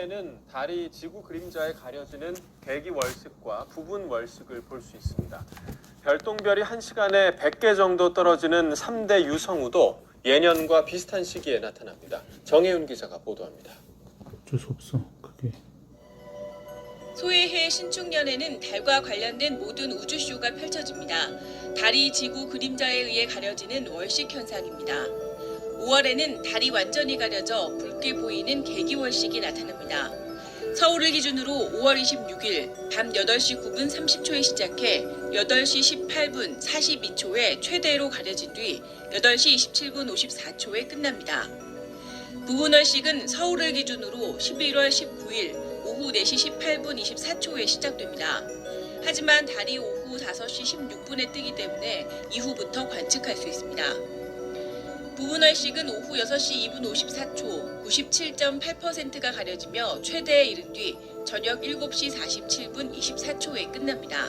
시간에는 달이 지구 그림자에 가려지는 개기월식과 부분월식을 볼 수 있습니다. 별똥별이 1시간에 100개 정도 떨어지는 3대 유성우도 예년과 비슷한 시기에 나타납니다. 정혜윤 기자가 보도합니다. 어쩔 수 없어. 그게. 소해해 신축년에는 달과 관련된 모든 우주쇼가 펼쳐집니다. 달이 지구 그림자에 의해 가려지는 월식 현상입니다. 5월에는 달이 완전히 가려져 붉게 보이는 개기월식이 나타납니다. 서울을 기준으로 5월 26일 밤 8시 9분 30초에 시작해 8시 18분 42초에 최대로 가려진 뒤 8시 27분 54초에 끝납니다. 부분월식은 서울을 기준으로 11월 19일 오후 4시 18분 24초에 시작됩니다. 하지만 달이 오후 5시 16분에 뜨기 때문에 이후부터 관측할 수 있습니다. 부분월식은 오후 6시 2분 54초 97.8%가 가려지며 최대에 이른 뒤 저녁 7시 47분 24초에 끝납니다.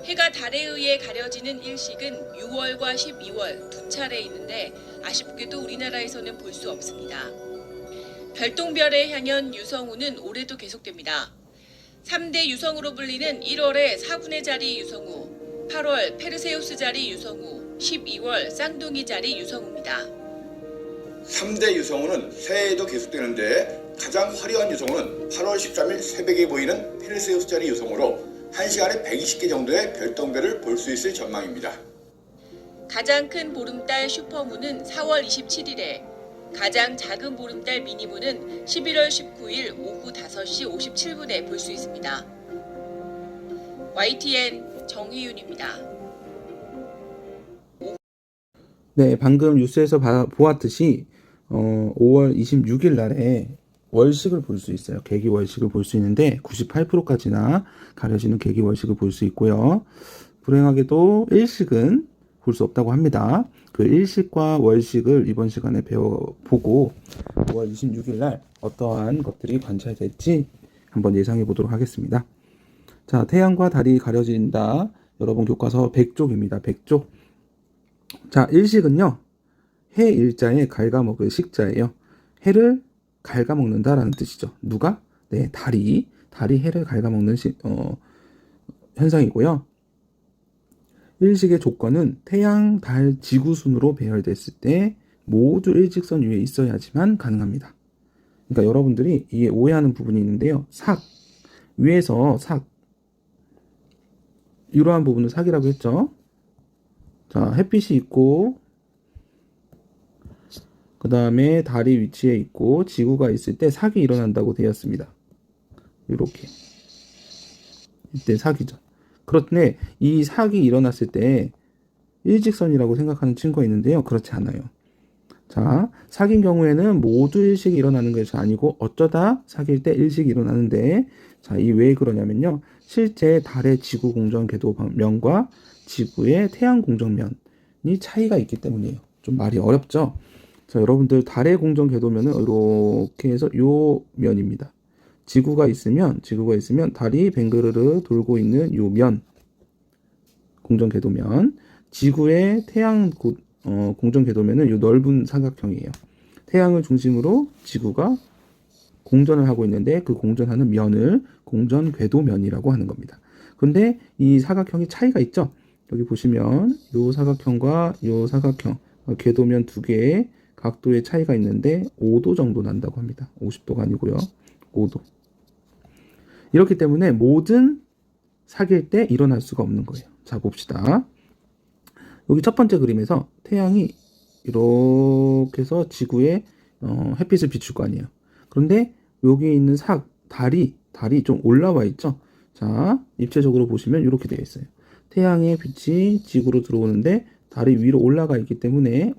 해가 달에 의해 가려지는 일식은 6월과 12월 두 차례 있는데 아쉽게도 우리나라에서는 볼 수 없습니다. 별똥별의 향연 유성우는 올해도 계속됩니다. 3대 유성우로 불리는 1월의 사분의 자리 유성우, 8월 페르세우스 자리 유성우, 12월 쌍둥이 자리 유성우입니다. 3대 유성우는 새해에도 계속되는데 가장 화려한 유성우는 8월 13일 새벽에 보이는 페르세우스 자리 유성우로 1시간에 120개 정도의 별똥별을 볼 수 있을 전망입니다. 가장 큰 보름달 슈퍼문은 4월 27일에, 가장 작은 보름달 미니문은 11월 19일 오후 5시 57분에 볼 수 있습니다. YTN 정희윤입니다. 네, 방금 뉴스에서 보았듯이 5월 26일 날에 월식을 볼 수 있어요. 개기월식을 볼 수 있는데 98%까지나 가려지는 개기월식을 볼 수 있고요. 불행하게도 일식은 볼 수 없다고 합니다. 그 일식과 월식을 이번 시간에 배워보고 5월 26일 날 어떠한 것들이 관찰될지 한번 예상해 보도록 하겠습니다. 자, 태양과 달이 가려진다. 여러분 교과서 100쪽입니다. 100쪽. 자, 일식은요. 해 일자에 갉아먹을 식자예요. 해를 갉아먹는다라는 뜻이죠. 누가? 네, 달이 해를 갉아먹는 현상이고요. 일식의 조건은 태양, 달, 지구 순으로 배열됐을 때 모두 일직선 위에 있어야지만 가능합니다. 그러니까 여러분들이 이게 오해하는 부분이 있는데요. 위에서 이러한 부분을 삭이라고 했죠. 자, 햇빛이 있고 그 다음에 달이 위치해 있고 지구가 있을 때 삭이 일어난다고 되었습니다. 이렇게 이때 삭이죠. 그런데 이 삭이 일어났을 때 일직선이라고 생각하는 친구가 있는데요. 그렇지 않아요. 자, 삭인 경우에는 모두 일식이 일어나는 것이 아니고 어쩌다 삭일 때 일식이 일어나는데, 자, 이 왜 그러냐면요. 실제 달의 지구 공전 궤도면과 지구의 태양 공전면이 차이가 있기 때문이에요. 좀 말이 어렵죠? 자, 여러분들 달의 공전 궤도면은 이렇게 해서 요 면입니다. 지구가 있으면 달이 뱅그르르 돌고 있는 요 면, 공전 궤도면, 지구의 태양 공전 궤도면은 요 넓은 삼각형이에요. 태양을 중심으로 지구가 공전을 하고 있는데 그 공전하는 면을 공전 궤도면이라고 하는 겁니다. 근데 이 사각형이 차이가 있죠? 여기 보시면 요 사각형과 요 사각형, 궤도면 두 개의 각도의 차이가 있는데 5도 정도 난다고 합니다. 50도가 아니고요. 5도. 이렇기 때문에 모든 삭일 때 일어날 수가 없는 거예요. 자, 봅시다. 여기 첫 번째 그림에서 태양이 이렇게 해서 지구에 햇빛을 비출 거 아니에요. 그런데 여기 있는 달이 좀 올라와 있죠. 자, 입체적으로 보시면 이렇게 되어 있어요. 태양의 빛이 지구로 들어오는데 달이 위로 올라가 있기 때문에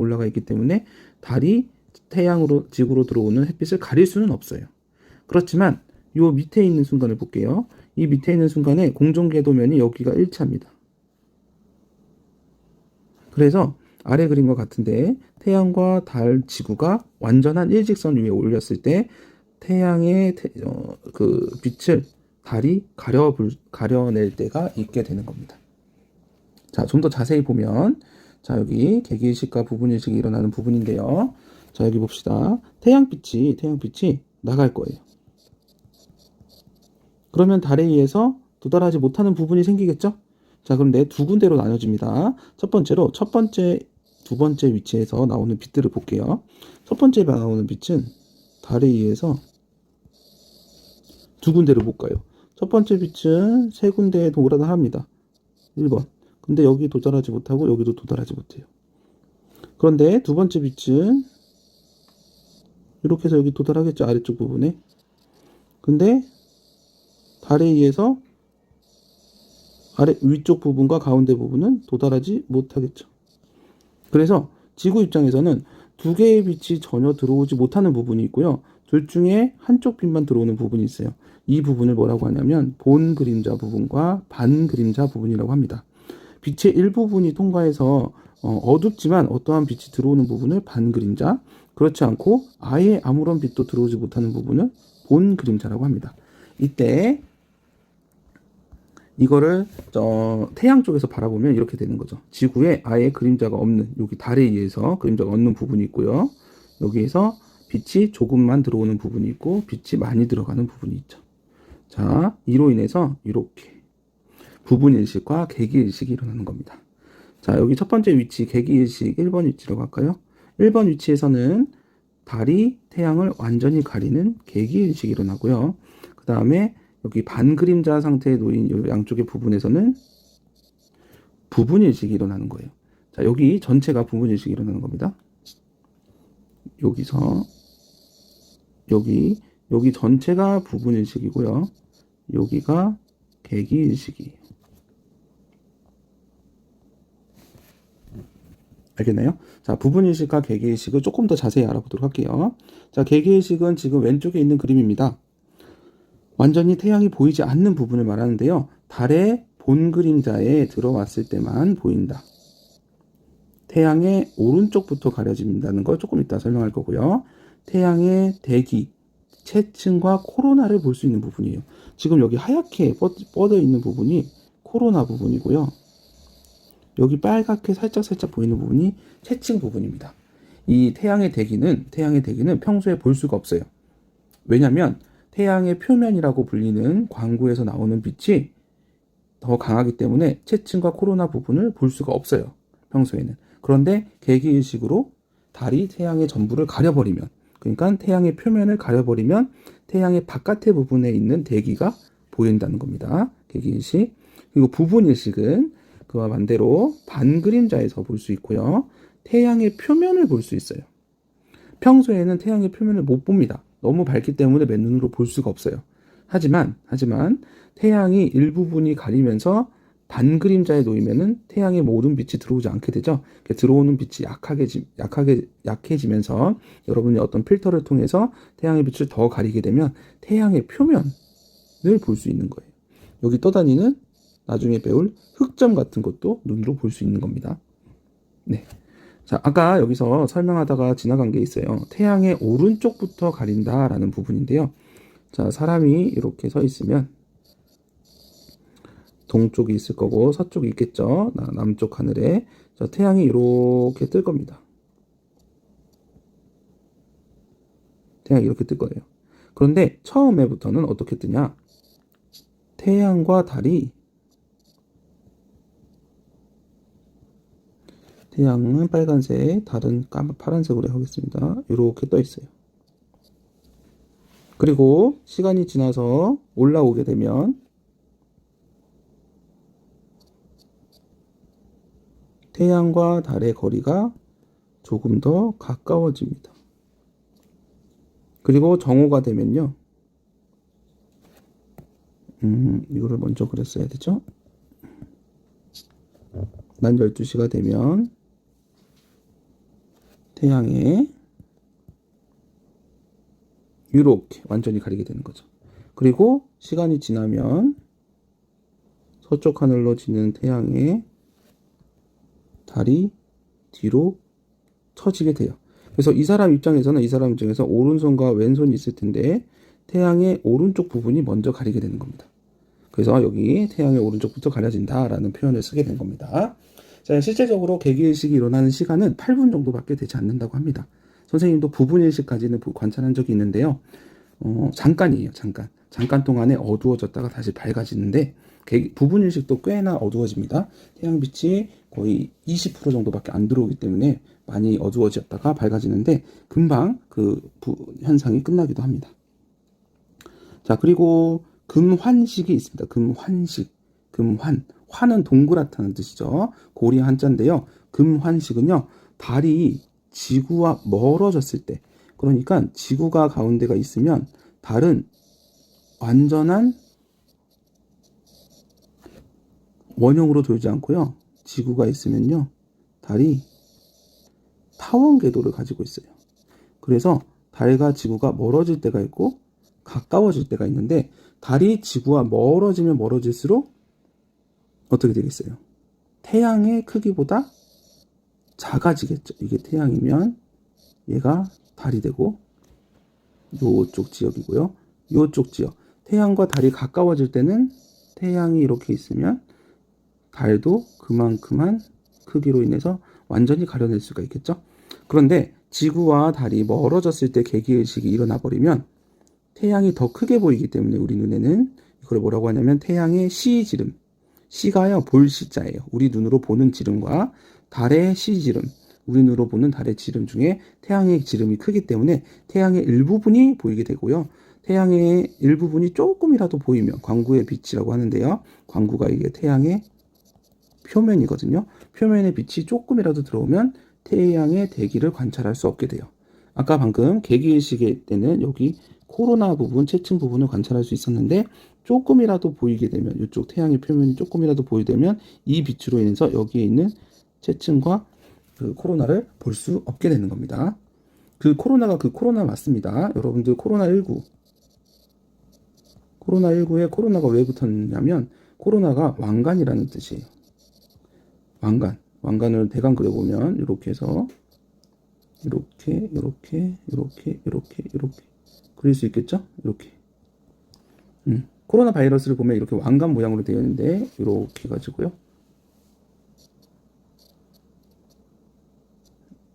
달이 지구로 들어오는 햇빛을 가릴 수는 없어요. 그렇지만 요 밑에 있는 순간을 볼게요. 이 밑에 있는 순간에 공전궤도면이 여기가 일치합니다. 그래서 아래 그림과 같은데 태양과 달, 지구가 완전한 일직선 위에 올렸을 때 태양의 그 빛을 달이 가려낼 때가 있게 되는 겁니다. 자, 좀 더 자세히 보면, 자, 여기 개기일식과 부분일식이 일어나는 부분인데요. 자, 여기 봅시다. 태양빛이 나갈 거예요. 그러면 달에 의해서 도달하지 못하는 부분이 생기겠죠? 자, 그런데 두 군데로 나눠집니다. 첫 번째로 첫 번째, 두 번째 위치에서 나오는 빛들을 볼게요. 첫 번째 나오는 빛은 달에 의해서 두 군데를 못 가요. 첫 번째 빛은 세 군데에 도달합니다. 1번. 근데 여기 도달하지 못하고 여기도 도달하지 못해요. 그런데 두 번째 빛은 이렇게 해서 여기 도달하겠죠. 아래쪽 부분에. 근데 달에 의해서 위쪽 부분과 가운데 부분은 도달하지 못하겠죠. 그래서 지구 입장에서는 두 개의 빛이 전혀 들어오지 못하는 부분이 있고요. 둘 중에 한쪽 빛만 들어오는 부분이 있어요. 이 부분을 뭐라고 하냐면 본 그림자 부분과 반 그림자 부분이라고 합니다. 빛의 일부분이 통과해서 어둡지만 어떠한 빛이 들어오는 부분을 반 그림자, 그렇지 않고 아예 아무런 빛도 들어오지 못하는 부분을 본 그림자라고 합니다. 이때 이거를 태양 쪽에서 바라보면 이렇게 되는 거죠. 지구에 아예 그림자가 없는, 여기 달에 의해서 그림자가 없는 부분이 있고요. 여기에서 빛이 조금만 들어오는 부분이 있고 빛이 많이 들어가는 부분이 있죠. 자, 이로 인해서 이렇게 부분일식과 개기일식이 일어나는 겁니다. 자, 여기 첫 번째 위치 개기일식 1번 위치라고 할까요? 1번 위치에서는 달이 태양을 완전히 가리는 개기일식이 일어나고요. 그 다음에 여기 반그림자 상태에 놓인 이 양쪽의 부분에서는 부분일식이 일어나는 거예요. 자, 여기 전체가 부분일식이 일어나는 겁니다. 여기서 여기 전체가 부분일식이고요. 여기가 개기일식이에요. 알겠나요? 자, 부분일식과 개기일식을 조금 더 자세히 알아보도록 할게요. 자, 개기일식은 지금 왼쪽에 있는 그림입니다. 완전히 태양이 보이지 않는 부분을 말하는데요. 달의 본 그림자에 들어왔을 때만 보인다. 태양의 오른쪽부터 가려진다는 걸 조금 이따 설명할 거고요. 태양의 대기, 체층과 코로나를 볼 수 있는 부분이에요. 지금 여기 하얗게 뻗어 있는 부분이 코로나 부분이고요. 여기 빨갛게 살짝 보이는 부분이 체층 부분입니다. 이 태양의 대기는 평소에 볼 수가 없어요. 왜냐하면 태양의 표면이라고 불리는 광구에서 나오는 빛이 더 강하기 때문에 체층과 코로나 부분을 볼 수가 없어요. 평소에는. 그런데 개기일식으로 달이 태양의 전부를 가려버리면, 그러니까 태양의 표면을 가려버리면 태양의 바깥의 부분에 있는 대기가 보인다는 겁니다. 개기일식. 그리고 부분일식은 그와 반대로 반그림자에서 볼 수 있고요. 태양의 표면을 볼 수 있어요. 평소에는 태양의 표면을 못 봅니다. 너무 밝기 때문에 맨눈으로 볼 수가 없어요. 하지만 태양이 일부분이 가리면서 반그림자에 놓이면은 태양의 모든 빛이 들어오지 않게 되죠. 들어오는 빛이 약해지면서 여러분이 어떤 필터를 통해서 태양의 빛을 더 가리게 되면 태양의 표면을 볼 수 있는 거예요. 여기 떠다니는 나중에 배울 흑점 같은 것도 눈으로 볼 수 있는 겁니다. 네. 자, 아까 여기서 설명하다가 지나간 게 있어요. 태양의 오른쪽부터 가린다라는 부분인데요. 자, 사람이 이렇게 서 있으면 동쪽이 있을 거고 서쪽이 있겠죠. 남쪽 하늘에. 자, 태양이 이렇게 뜰 겁니다. 태양이 이렇게 뜰 거예요. 그런데 처음에부터는 어떻게 뜨냐? 태양과 달이, 태양은 빨간색, 달은 파란색으로 하겠습니다. 이렇게 떠 있어요. 그리고 시간이 지나서 올라오게 되면 태양과 달의 거리가 조금 더 가까워집니다. 그리고 정오가 되면요. 이거를 먼저 그렸어야 되죠. 만 12시가 되면 태양에 이렇게 완전히 가리게 되는 거죠. 그리고 시간이 지나면 서쪽 하늘로 지는 태양에 달이 뒤로 처지게 돼요. 그래서 이 사람 입장에서 오른손과 왼손이 있을 텐데 태양의 오른쪽 부분이 먼저 가리게 되는 겁니다. 그래서 여기 태양의 오른쪽부터 가려진다라는 표현을 쓰게 된 겁니다. 자, 실제적으로 개기일식이 일어나는 시간은 8분 정도밖에 되지 않는다고 합니다. 선생님도 부분일식까지는 관찰한 적이 있는데요. 잠깐이에요. 잠깐. 잠깐 동안에 어두워졌다가 다시 밝아지는데 부분 일식도 꽤나 어두워집니다. 태양빛이 거의 20% 정도밖에 안 들어오기 때문에 많이 어두워졌다가 밝아지는데 금방 그 현상이 끝나기도 합니다. 자, 그리고 금환식이 있습니다. 금환식, 환은 동그랗다는 뜻이죠. 고리 한자인데요. 금환식은요, 달이 지구와 멀어졌을 때, 그러니까 지구가 가운데가 있으면 달은 완전한 원형으로 돌지 않고요. 지구가 있으면요, 달이 타원 궤도를 가지고 있어요. 그래서 달과 지구가 멀어질 때가 있고 가까워질 때가 있는데, 달이 지구와 멀어지면 멀어질수록 어떻게 되겠어요? 태양의 크기보다 작아지겠죠. 이게 태양이면 얘가 달이 되고, 요쪽 지역이고요. 요쪽 지역. 태양과 달이 가까워질 때는 태양이 이렇게 있으면 달도 그만큼만 크기로 인해서 완전히 가려낼 수가 있겠죠. 그런데 지구와 달이 멀어졌을 때 개기일식이 일어나 버리면 태양이 더 크게 보이기 때문에 우리 눈에는 이걸 뭐라고 하냐면 태양의 시지름. 시가요, 볼 시자예요. 우리 눈으로 보는 지름과 달의 시지름, 우리 눈으로 보는 달의 지름 중에 태양의 지름이 크기 때문에 태양의 일부분이 보이게 되고요. 태양의 일부분이 조금이라도 보이면 광구의 빛이라고 하는데요. 광구가 이게 태양의 표면이거든요. 표면에 빛이 조금이라도 들어오면 태양의 대기를 관찰할 수 없게 돼요. 아까 방금 개기일식의 때는 여기 코로나 부분, 채층 부분을 관찰할 수 있었는데 조금이라도 보이게 되면, 이쪽 태양의 표면이 조금이라도 보이게 되면 이 빛으로 인해서 여기에 있는 채층과 그 코로나를 볼 수 없게 되는 겁니다. 그 코로나가 그 코로나 맞습니다. 여러분들 코로나19에 코로나가 왜 붙었냐면 코로나가 왕관이라는 뜻이에요. 왕관을 대강 그려보면 이렇게 해서 이렇게 그릴 수 있겠죠? 이렇게. 코로나 바이러스를 보면 이렇게 왕관 모양으로 되어 있는데 이렇게 해가지고요.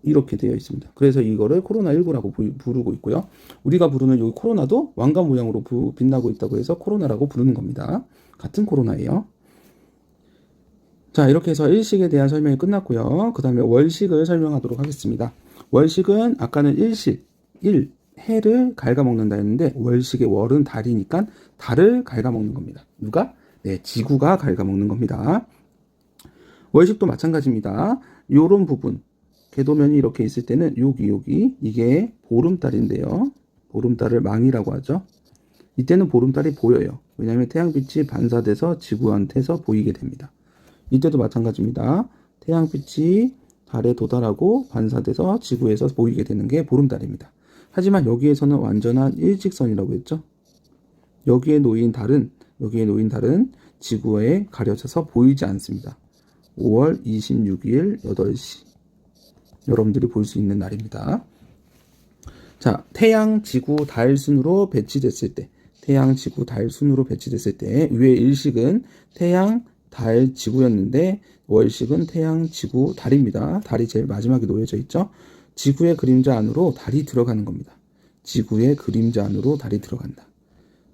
이렇게 되어 있습니다. 그래서 이거를 코로나19라고 부르고 있고요. 우리가 부르는 여기 코로나도 왕관 모양으로 빛나고 있다고 해서 코로나라고 부르는 겁니다. 같은 코로나예요. 자, 이렇게 해서 일식에 대한 설명이 끝났고요. 그 다음에 월식을 설명하도록 하겠습니다. 월식은 아까는 해를 갉아먹는다 했는데 월식의 월은 달이니까 달을 갉아먹는 겁니다. 누가? 네, 지구가 갉아먹는 겁니다. 월식도 마찬가지입니다. 요런 부분, 궤도면이 이렇게 있을 때는 여기 이게 보름달인데요. 보름달을 망이라고 하죠. 이때는 보름달이 보여요. 왜냐하면 태양빛이 반사돼서 지구한테서 보이게 됩니다. 이때도 마찬가지입니다. 태양빛이 달에 도달하고 반사돼서 지구에서 보이게 되는 게 보름달입니다. 하지만 여기에서는 완전한 일직선이라고 했죠. 여기에 놓인 달은 지구에 가려져서 보이지 않습니다. 5월 26일 8시 여러분들이 볼 수 있는 날입니다. 자, 태양, 지구, 달 순으로 배치됐을 때 위의 일식은 태양, 달, 지구였는데 월식은 태양, 지구, 달입니다. 달이 제일 마지막에 놓여져 있죠. 지구의 그림자 안으로 달이 들어가는 겁니다. 지구의 그림자 안으로 달이 들어간다.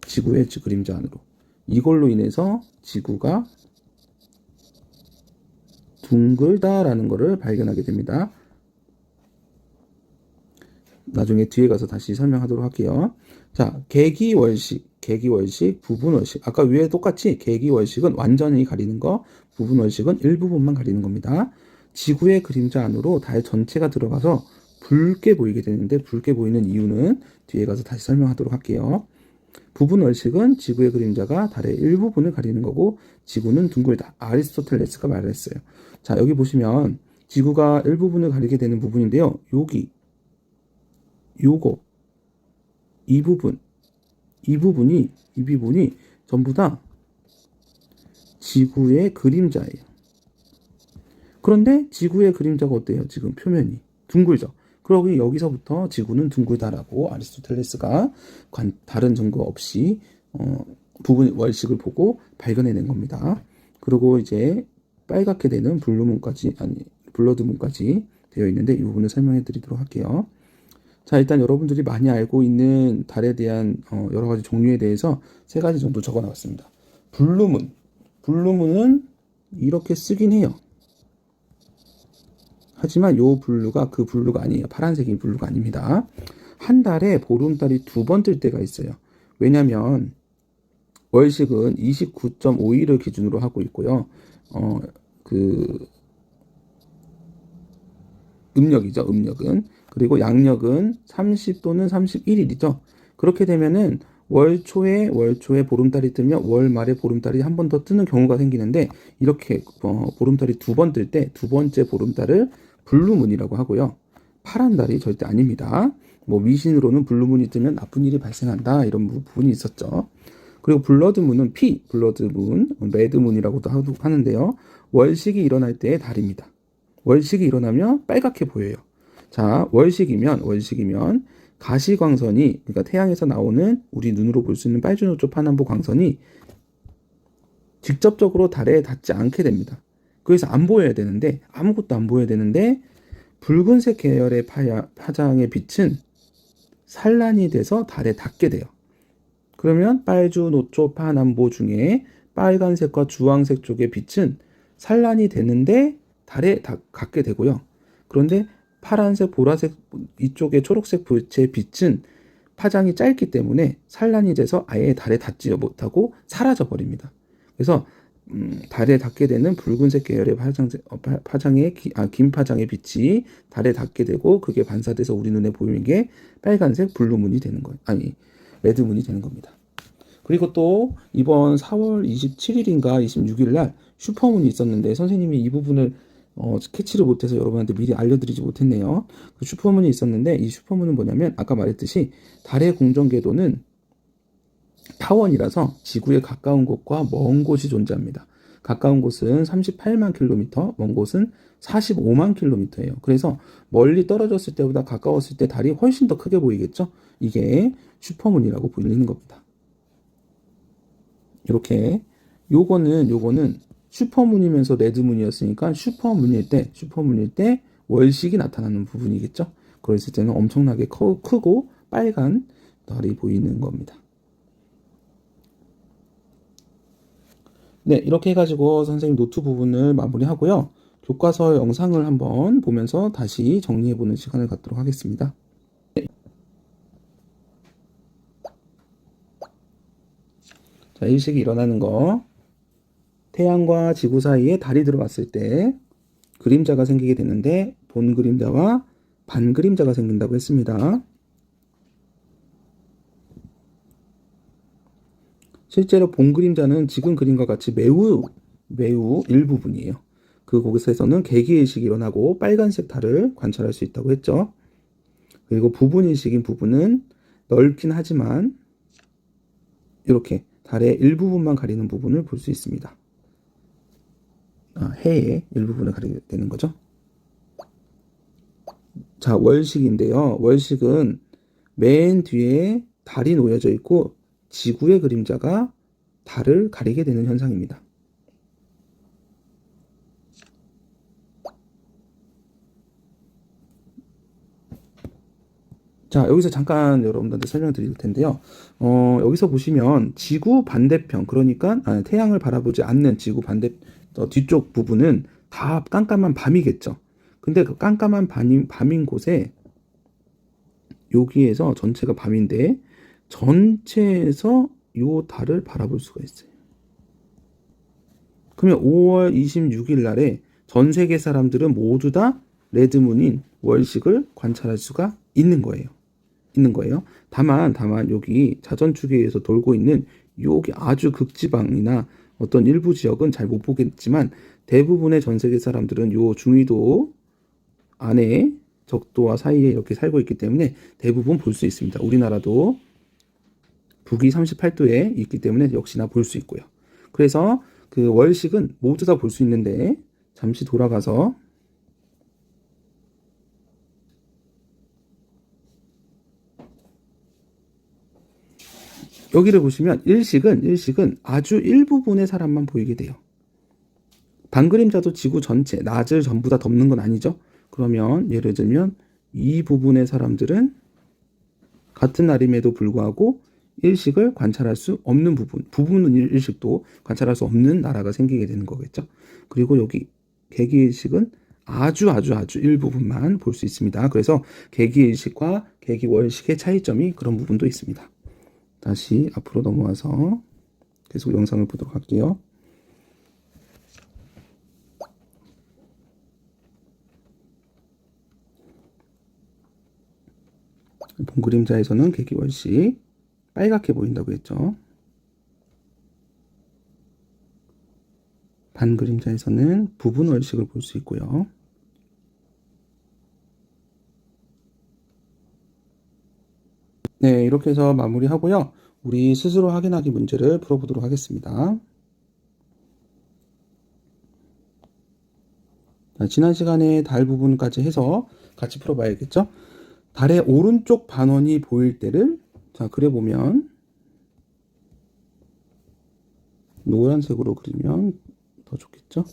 지구의 그림자 안으로. 이걸로 인해서 지구가 둥글다라는 것을 발견하게 됩니다. 나중에 뒤에 가서 다시 설명하도록 할게요. 자, 개기월식, 부분월식. 아까 위에 똑같이 개기월식은 완전히 가리는 거, 부분월식은 일부분만 가리는 겁니다. 지구의 그림자 안으로 달 전체가 들어가서 붉게 보이게 되는데 붉게 보이는 이유는 뒤에 가서 다시 설명하도록 할게요. 부분월식은 지구의 그림자가 달의 일부분을 가리는 거고 지구는 둥글다. 아리스토텔레스가 말을 했어요. 자, 여기 보시면 지구가 일부분을 가리게 되는 부분인데요. 이 부분이 전부 다 지구의 그림자예요. 그런데 지구의 그림자가 어때요? 지금 표면이 둥글죠. 그러기 여기서부터 지구는 둥글다라고 아리스토텔레스가 다른 증거 없이 부분 월식을 보고 발견해낸 겁니다. 그리고 이제 빨갛게 되는 블러드문까지 되어 있는데 이 부분을 설명해 드리도록 할게요. 자, 일단 여러분들이 많이 알고 있는 달에 대한 여러 가지 종류에 대해서 3가지 정도 적어 나왔습니다. 블루문. 블루문은 이렇게 쓰긴 해요. 하지만 요 블루가 그 블루가 아니에요. 파란색이 블루가 아닙니다. 한 달에 보름달이 2번 뜰 때가 있어요. 왜냐면 월식은 29.5일을 기준으로 하고 있고요. 음력이죠. 음력은. 그리고 양력은 30 또는 31일이죠. 그렇게 되면은 월 초에 보름달이 뜨면 월 말에 보름달이 한 번 더 뜨는 경우가 생기는데, 이렇게 보름달이 2번 뜰 때 2번째 보름달을 블루문이라고 하고요. 파란 달이 절대 아닙니다. 뭐 미신으로는 블루문이 뜨면 나쁜 일이 발생한다 이런 부분이 있었죠. 그리고 블러드문은 블러드문, 레드문이라고도 하는데요. 월식이 일어날 때의 달입니다. 월식이 일어나면 빨갛게 보여요. 자, 월식이면 가시광선이, 그러니까 태양에서 나오는 우리 눈으로 볼 수 있는 빨주노초 파남보 광선이 직접적으로 달에 닿지 않게 됩니다. 그래서 안 보여야 되는데, 아무것도 안 보여야 되는데, 붉은색 계열의 파장의 빛은 산란이 돼서 달에 닿게 돼요. 그러면 빨주, 노초, 파남보 중에 빨간색과 주황색 쪽의 빛은 산란이 되는데 달에 닿게 되고요. 그런데 파란색, 보라색 이쪽의 초록색 빛의 빛은 파장이 짧기 때문에 산란이 돼서 아예 달에 닿지 못하고 사라져 버립니다. 그래서 달에 닿게 되는 붉은색 계열의 긴 파장의 빛이 달에 닿게 되고, 그게 반사돼서 우리 눈에 보이는 게 빨간색 블루문이 되는 거예요. 아니, 레드문이 되는 겁니다. 그리고 또 이번 4월 27일인가 26일 날 슈퍼문이 있었는데, 선생님이 이 부분을 캐치를 못해서 여러분한테 미리 알려드리지 못했네요. 그 슈퍼문이 있었는데, 이 슈퍼문은 뭐냐면 아까 말했듯이 달의 공전 궤도는 타원이라서 지구에 가까운 곳과 먼 곳이 존재합니다. 가까운 곳은 38만 킬로미터, 먼 곳은 45만 킬로미터예요. 그래서 멀리 떨어졌을 때보다 가까웠을 때 달이 훨씬 더 크게 보이겠죠? 이게 슈퍼문이라고 불리는 겁니다. 이렇게 요거는 슈퍼문이면서 레드문이었으니까 슈퍼문일 때 월식이 나타나는 부분이겠죠? 그랬을 때는 엄청나게 크고 빨간 달이 보이는 겁니다. 네, 이렇게 해가지고 선생님 노트 부분을 마무리하고요. 교과서 영상을 한번 보면서 다시 정리해보는 시간을 갖도록 하겠습니다. 자, 일식이 일어나는 거. 태양과 지구 사이에 달이 들어갔을 때 그림자가 생기게 되는데, 본 그림자와 반 그림자가 생긴다고 했습니다. 실제로 본 그림자는 지금 그림과 같이 매우 일부분이에요. 그 곳에서는 개기일식이 일어나고 빨간색 달을 관찰할 수 있다고 했죠. 그리고 부분일식인 부분은 넓긴 하지만 이렇게 달의 일부분만 가리는 부분을 볼 수 있습니다. 해의 일부분을 가리게 되는 거죠. 자, 월식인데요. 월식은 맨 뒤에 달이 놓여져 있고 지구의 그림자가 달을 가리게 되는 현상입니다. 자, 여기서 잠깐 여러분들한테 설명드릴 텐데요. 여기서 보시면 지구 반대편, 그러니까 태양을 바라보지 않는 지구 반대 뒤쪽 부분은 다 깜깜한 밤이겠죠. 근데 그 깜깜한 밤인 곳에 여기에서 전체가 밤인데 전체에서 요 달을 바라볼 수가 있어요. 그러면 5월 26일 날에 전 세계 사람들은 모두 다 레드문인 월식을 관찰할 수가 있는 거예요. 다만 여기 자전축에 의해서 돌고 있는 여기 아주 극지방이나 어떤 일부 지역은 잘 못 보겠지만 대부분의 전 세계 사람들은 요 중위도 안에 적도와 사이에 이렇게 살고 있기 때문에 대부분 볼 수 있습니다. 우리나라도 북위 38도에 있기 때문에 역시나 볼 수 있고요. 그래서 그 월식은 모두 다 볼 수 있는데, 잠시 돌아가서 여기를 보시면 일식은 아주 일부분의 사람만 보이게 돼요. 반그림자도 지구 전체, 낮을 전부 다 덮는 건 아니죠. 그러면 예를 들면 이 부분의 사람들은 같은 날임에도 불구하고 일식을 관찰할 수 없는 부분 일식도 관찰할 수 없는 나라가 생기게 되는 거겠죠. 그리고 여기 개기일식은 아주 일부분만 볼 수 있습니다. 그래서 개기일식과 개기월식의 차이점이 그런 부분도 있습니다. 다시 앞으로 넘어와서 계속 영상을 보도록 할게요. 본 그림자에서는 개기월식 빨갛게 보인다고 했죠. 반 그림자에서는 부분 월식을 볼 수 있고요. 네, 이렇게 해서 마무리하고요. 우리 스스로 확인하기 문제를 풀어보도록 하겠습니다. 자, 지난 시간에 달 부분까지 해서 같이 풀어봐야겠죠? 달의 오른쪽 반원이 보일 때를 자 그려보면 노란색으로 그리면 더 좋겠죠?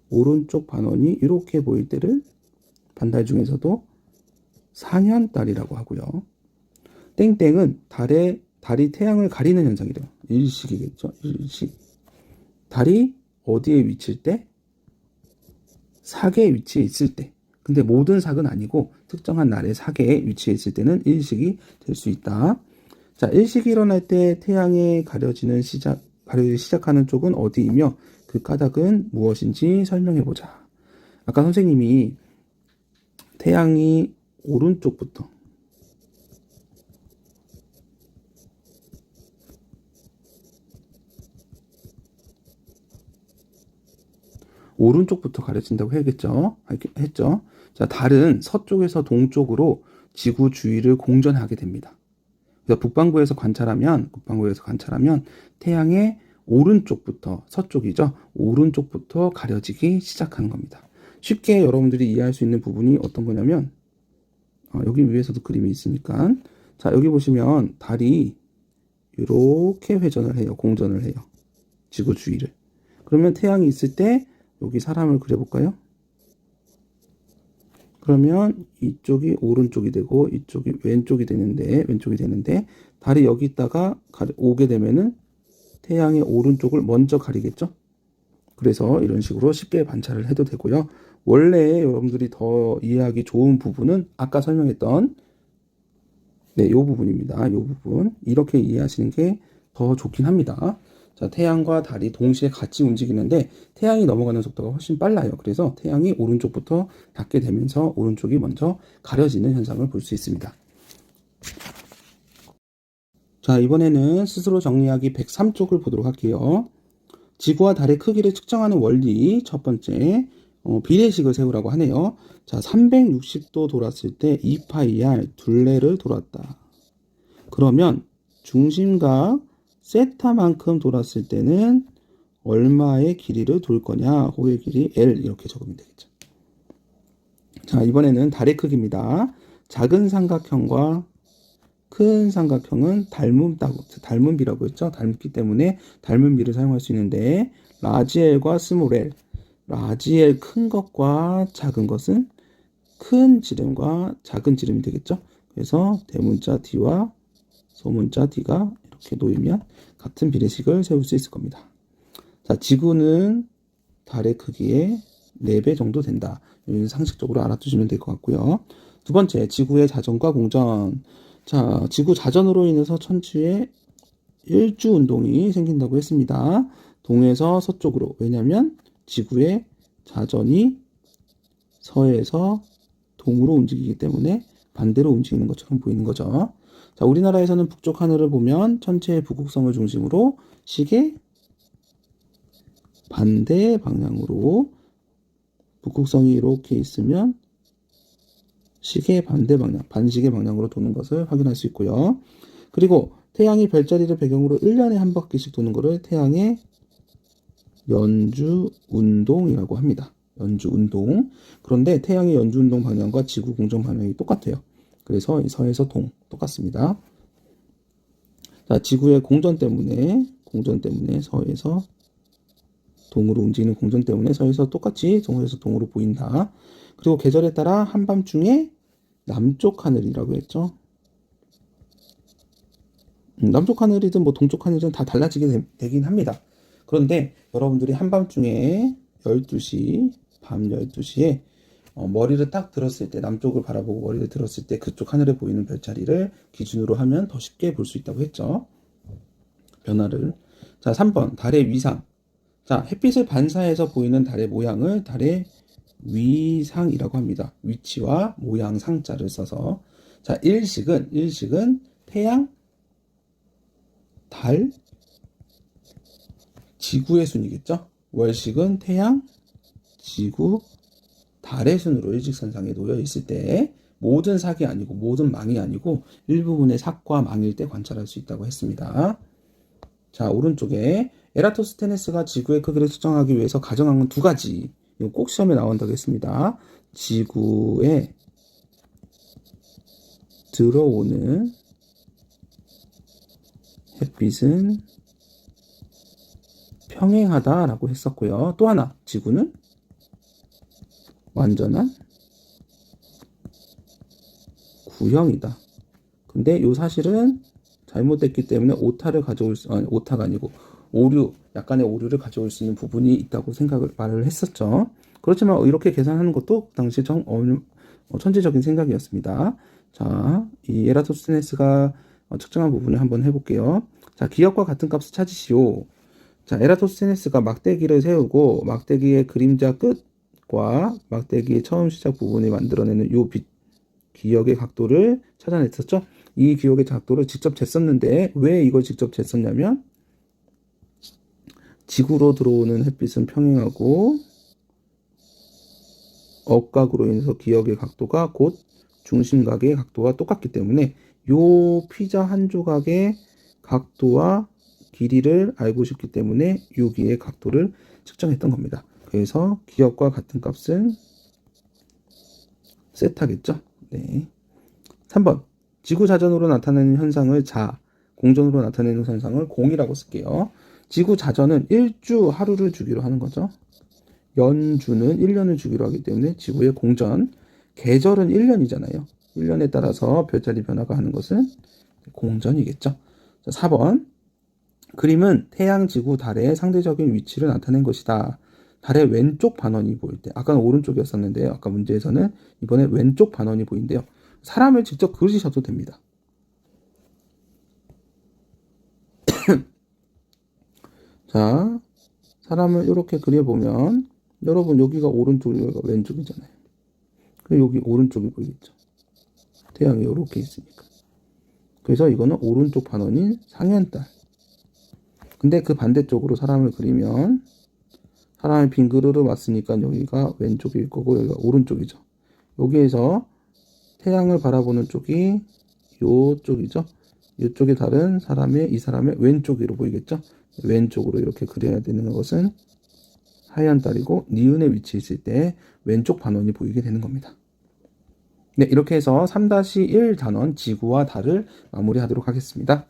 오른쪽 반원이 이렇게 보일 때를 반달 중에서도 상현달이라고 하고요. 땡땡은 달이 태양을 가리는 현상이래요. 일식이겠죠? 일식. 달이 어디에 위치할 때? 사계에 위치해 있을 때. 근데 모든 sak은 아니고 특정한 날의 사계에 위치해 있을 때는 일식이 될 수 있다. 자, 일식이 일어날 때 태양에 가려지기 시작하는 쪽은 어디이며 그 까닭은 무엇인지 설명해 보자. 아까 선생님이 태양이 오른쪽부터 가려진다고 했죠. 자, 달은 서쪽에서 동쪽으로 지구 주위를 공전하게 됩니다. 그래서 북반구에서 관찰하면 태양의 오른쪽부터 서쪽이죠. 오른쪽부터 가려지기 시작하는 겁니다. 쉽게 여러분들이 이해할 수 있는 부분이 어떤 거냐면 여기 위에서도 그림이 있으니까 자, 여기 보시면 달이 이렇게 회전을 해요. 공전을 해요. 지구 주위를. 그러면 태양이 있을 때 여기 사람을 그려볼까요? 그러면 이쪽이 오른쪽이 되고 이쪽이 왼쪽이 되는데 달이 여기 있다가 오게 되면은 태양의 오른쪽을 먼저 가리겠죠? 그래서 이런 식으로 쉽게 관찰을 해도 되고요. 원래 여러분들이 더 이해하기 좋은 부분은 아까 설명했던 이 부분입니다. 이 부분 이렇게 이해하시는 게 더 좋긴 합니다. 자, 태양과 달이 동시에 같이 움직이는데 태양이 넘어가는 속도가 훨씬 빨라요. 그래서 태양이 오른쪽부터 닿게 되면서 오른쪽이 먼저 가려지는 현상을 볼 수 있습니다. 자, 이번에는 스스로 정리하기 103쪽을 보도록 할게요. 지구와 달의 크기를 측정하는 원리 첫 번째 비례식을 세우라고 하네요. 자, 360도 돌았을 때 2파이r 둘레를 돌았다. 그러면 중심각 세타만큼 돌았을 때는 얼마의 길이를 돌 거냐? 호의 길이 L 이렇게 적으면 되겠죠. 자, 이번에는 달의 크기입니다. 작은 삼각형과 큰 삼각형은 닮은 비라고 했죠. 닮기 때문에 닮은 비를 사용할 수 있는데 라지 L과 스몰 L. 라지 L 큰 것과 작은 것은 큰 지름과 작은 지름이 되겠죠. 그래서 대문자 D와 소문자 D가 이렇게 놓이면 같은 비례식을 세울 수 있을 겁니다. 자, 지구는 달의 크기의 4배 정도 된다. 여기는 상식적으로 알아두시면 될 것 같고요. 두 번째, 지구의 자전과 공전. 자, 지구 자전으로 인해서 천추에 일주 운동이 생긴다고 했습니다. 동에서 서쪽으로. 왜냐하면 지구의 자전이 서에서 동으로 움직이기 때문에 반대로 움직이는 것처럼 보이는 거죠. 자, 우리나라에서는 북쪽 하늘을 보면 천체의 북극성을 중심으로 시계 반대 방향으로 북극성이 이렇게 있으면 시계 반대 방향, 반시계 방향으로 도는 것을 확인할 수 있고요. 그리고 태양이 별자리를 배경으로 1년에 한 바퀴씩 도는 것을 태양의 연주 운동이라고 합니다. 연주 운동. 그런데 태양의 연주 운동 방향과 지구 공전 방향이 똑같아요. 그래서 서에서 동 똑같습니다. 자, 지구의 공전 때문에 서에서 동으로 움직이는 공전 때문에 서에서 똑같이 서에서 동으로 보인다. 그리고 계절에 따라 한밤중에 남쪽 하늘이라고 했죠. 남쪽 하늘이든 뭐 동쪽 하늘이든 다 달라지게 되긴 합니다. 그런데 여러분들이 한밤중에 12시, 밤 12시에 머리를 딱 들었을 때, 남쪽을 바라보고 머리를 들었을 때 그쪽 하늘에 보이는 별자리를 기준으로 하면 더 쉽게 볼 수 있다고 했죠. 변화를. 자, 3번 달의 위상. 자, 햇빛을 반사해서 보이는 달의 모양을 달의 위상이라고 합니다. 위치와 모양 상자를 써서. 자, 일식은 태양, 달, 지구의 순이겠죠. 월식은 태양, 지구, 달의 순으로 일직선상에 놓여 있을 때 모든 sak이 아니고 모든 망이 아니고 일부분의 sak과 망일 때 관찰할 수 있다고 했습니다. 자, 오른쪽에 에라토스테네스가 지구의 크기를 측정하기 위해서 가정한 건 두 가지. 이거 꼭 시험에 나온다고 했습니다. 지구에 들어오는 햇빛은 평행하다라고 했었고요. 또 하나, 지구는 완전한 구형이다. 근데 이 사실은 잘못됐기 때문에 오타가 아니고 약간의 오류를 가져올 수 있는 부분이 있다고 말을 했었죠. 그렇지만 이렇게 계산하는 것도 당시 천재적인 생각이었습니다. 자, 이 에라토스테네스가 측정한 부분을 한번 해볼게요. 자, 기역과 같은 값을 찾으시오. 자, 에라토스테네스가 막대기를 세우고 막대기의 그림자 끝과 막대기의 처음 시작 부분이 만들어내는 요 기역의 각도를 찾아냈었죠. 이 기역의 각도를 직접 쟀었는데 왜 이걸 직접 쟀었냐면 지구로 들어오는 햇빛은 평행하고 억각으로 인해서 기역의 각도가 곧 중심각의 각도와 똑같기 때문에 요 피자 한 조각의 각도와 길이를 알고 싶기 때문에 여기의 각도를 측정했던 겁니다. 그래서 기역과 같은 값은 세타겠죠. 네. 3번 지구 자전으로 나타내는 현상을 공전으로 나타내는 현상을 공이라고 쓸게요. 지구 자전은 일주 하루를 주기로 하는 거죠. 연주는 1년을 주기로 하기 때문에 지구의 공전. 계절은 1년이잖아요. 1년에 따라서 별자리 변화가 하는 것은 공전이겠죠. 자, 4번 그림은 태양, 지구, 달의 상대적인 위치를 나타낸 것이다. 달의 왼쪽 반원이 보일 때, 아까는 오른쪽이었었는데요. 아까 문제에서는 이번에 왼쪽 반원이 보인대요. 사람을 직접 그리셔도 됩니다. 자, 사람을 이렇게 그려보면 여러분 여기가 오른쪽, 여기가 왼쪽이잖아요. 여기 오른쪽이 보이겠죠. 태양이 이렇게 있으니까. 그래서 이거는 오른쪽 반원인 상현달. 근데 그 반대쪽으로 사람을 그리면 사람이 빈 그릇을 왔으니까 여기가 왼쪽일 거고 여기가 오른쪽이죠. 여기에서 태양을 바라보는 쪽이 요쪽이죠. 이쪽이 다른 이 사람의 왼쪽으로 보이겠죠. 왼쪽으로 이렇게 그려야 되는 것은 하얀달이고 니은에 위치해 있을 때 왼쪽 반원이 보이게 되는 겁니다. 네, 이렇게 해서 3-1 단원 지구와 달을 마무리하도록 하겠습니다.